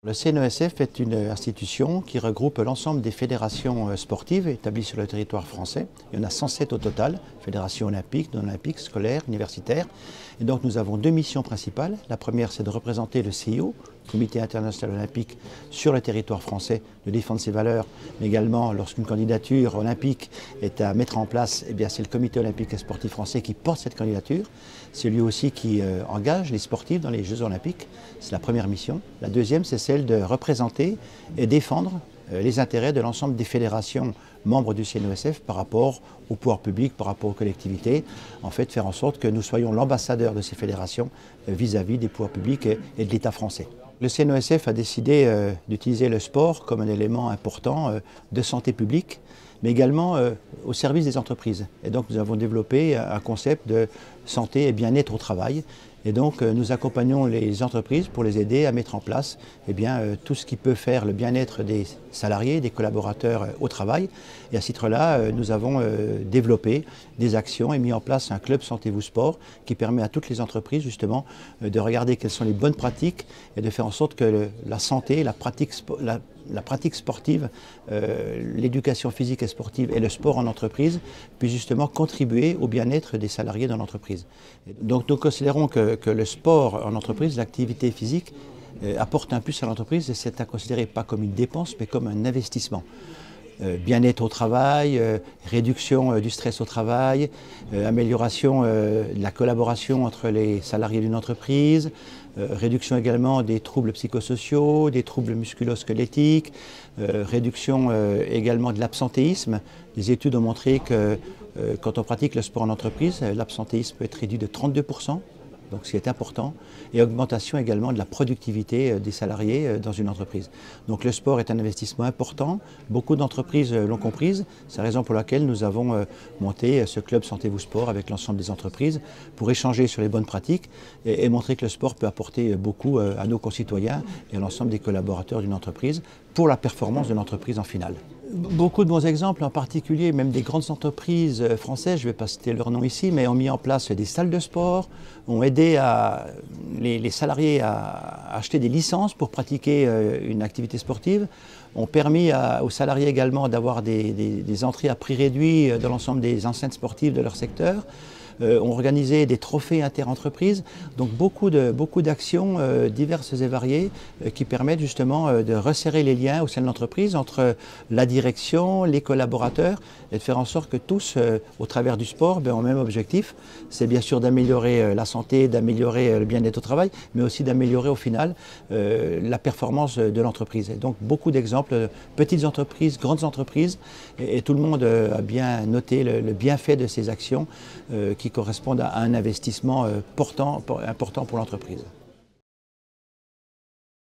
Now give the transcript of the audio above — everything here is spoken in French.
Le CNESF est une institution qui regroupe l'ensemble des fédérations sportives établies sur le territoire français. Il y en a 107 au total, fédérations olympiques, non-olympiques, scolaires, universitaires. Et donc nous avons deux missions principales. La première, c'est de représenter le CIO, Comité international olympique, sur le territoire français, de défendre ses valeurs, mais également lorsqu'une candidature olympique est à mettre en place, eh bien c'est le Comité olympique et sportif français qui porte cette candidature. C'est lui aussi qui engage les sportifs dans les Jeux olympiques. C'est la première mission. La deuxième, c'est celle de représenter et défendre les intérêts de l'ensemble des fédérations membres du CNESF par rapport au pouvoir public, par rapport aux collectivités. En fait, faire en sorte que nous soyons l'ambassadeur de ces fédérations vis-à-vis des pouvoirs publics et de l'État français. Le CNESF a décidé d'utiliser le sport comme un élément important de santé publique, mais également au service des entreprises. Et donc nous avons développé un concept de santé et bien-être au travail. Et donc nous accompagnons les entreprises pour les aider à mettre en place tout ce qui peut faire le bien-être des salariés, des collaborateurs au travail. Et à ce titre-là, nous avons développé des actions et mis en place un club Sentez-vous Sport qui permet à toutes les entreprises justement de regarder quelles sont les bonnes pratiques et de faire en sorte que la santé, la pratique sportive, l'éducation physique et sportive et le sport en entreprise puissent justement contribuer au bien-être des salariés dans l'entreprise. Donc nous considérons que le sport en entreprise, l'activité physique, apporte un plus à l'entreprise et c'est à considérer pas comme une dépense mais comme un investissement. Bien-être au travail, réduction du stress au travail, amélioration de la collaboration entre les salariés d'une entreprise, réduction également des troubles psychosociaux, des troubles musculo-squelettiques, réduction également de l'absentéisme. Les études ont montré que quand on pratique le sport en entreprise, l'absentéisme peut être réduit de 32%. Donc ce qui est important, et augmentation également de la productivité des salariés dans une entreprise. Donc le sport est un investissement important, beaucoup d'entreprises l'ont comprise, c'est la raison pour laquelle nous avons monté ce club Sentez-vous Sport avec l'ensemble des entreprises pour échanger sur les bonnes pratiques et montrer que le sport peut apporter beaucoup à nos concitoyens et à l'ensemble des collaborateurs d'une entreprise pour la performance de l'entreprise en finale. Beaucoup de bons exemples, en particulier même des grandes entreprises françaises, je ne vais pas citer leur nom ici, mais ont mis en place des salles de sport, ont aidé les salariés à acheter des licences pour pratiquer une activité sportive, ont permis aux salariés également d'avoir des entrées à prix réduit dans l'ensemble des enceintes sportives de leur secteur. Ont organisé des trophées inter-entreprises, donc beaucoup d'actions diverses et variées qui permettent justement de resserrer les liens au sein de l'entreprise entre la direction, les collaborateurs et de faire en sorte que tous, au travers du sport, ont le même objectif. C'est bien sûr d'améliorer la santé, d'améliorer le bien-être au travail, mais aussi d'améliorer au final la performance de l'entreprise. Et donc beaucoup d'exemples, petites entreprises, grandes entreprises, et tout le monde a bien noté le bienfait de ces actions qui correspondent à un investissement important pour l'entreprise.